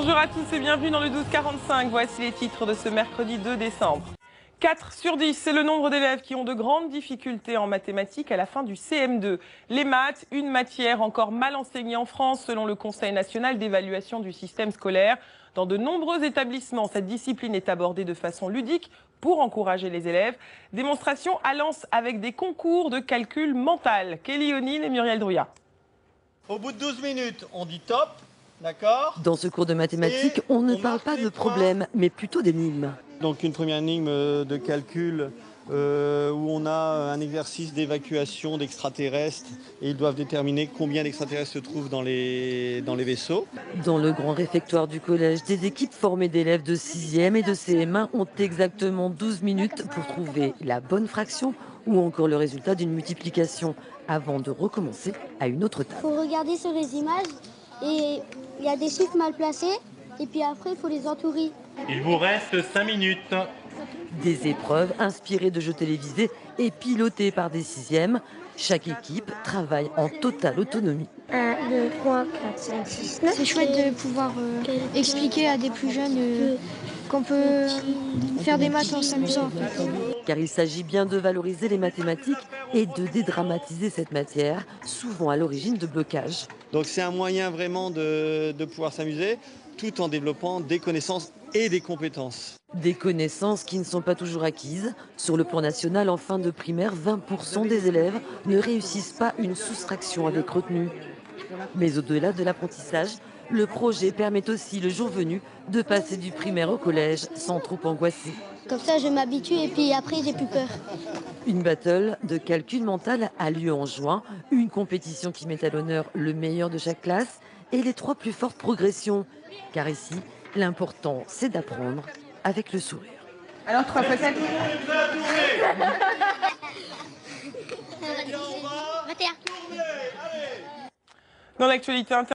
Bonjour à tous et bienvenue dans le 12-45. Voici les titres de ce mercredi 2 décembre. 4 sur 10, c'est le nombre d'élèves qui ont de grandes difficultés en mathématiques à la fin du CM2. Les maths, une matière encore mal enseignée en France selon le Conseil national d'évaluation du système scolaire. Dans de nombreux établissements, cette discipline est abordée de façon ludique pour encourager les élèves. Démonstration à Lens avec des concours de calcul mental. Kelly O'Neill et Muriel Drouillat. Au bout de 12 minutes, on dit top, d'accord? Dans ce cours de mathématiques, on ne parle pas de problèmes, mais plutôt d'énigmes. Donc une première énigme de calcul où on a un exercice d'évacuation d'extraterrestres et ils doivent déterminer combien d'extraterrestres se trouvent dans les vaisseaux. Dans le grand réfectoire du collège, des équipes formées d'élèves de 6e et de CM1 ont exactement 12 minutes pour trouver la bonne fraction ou encore le résultat d'une multiplication avant de recommencer à une autre table. Il faut regarder sur les images et il y a des chiffres mal placés et puis après il faut les entourer. Il vous reste 5 minutes. Des épreuves inspirées de jeux télévisés et pilotées par des 6e. Chaque équipe travaille en totale autonomie. 1, 2, 3, 4, 5, 6, 9. C'est chouette de pouvoir expliquer à des plus jeunes qu'on peut faire des maths en s'amusant. Car il s'agit bien de valoriser les mathématiques et de dédramatiser cette matière, souvent à l'origine de blocages. Donc c'est un moyen vraiment de pouvoir s'amuser tout en développant des connaissances et des compétences. Des connaissances qui ne sont pas toujours acquises. Sur le plan national, en fin de primaire, 20% des élèves ne réussissent pas une soustraction avec retenue. Mais au-delà de l'apprentissage, le projet permet aussi, le jour venu, de passer du primaire au collège sans trop angoisser. Comme ça je m'habitue et puis après j'ai plus peur. Une battle de calcul mental a lieu en juin, une compétition qui met à l'honneur le meilleur de chaque classe et les 3 plus fortes progressions. Car ici, l'important, c'est d'apprendre avec le sourire. Alors 3 fois 7. 21. Dans l'actualité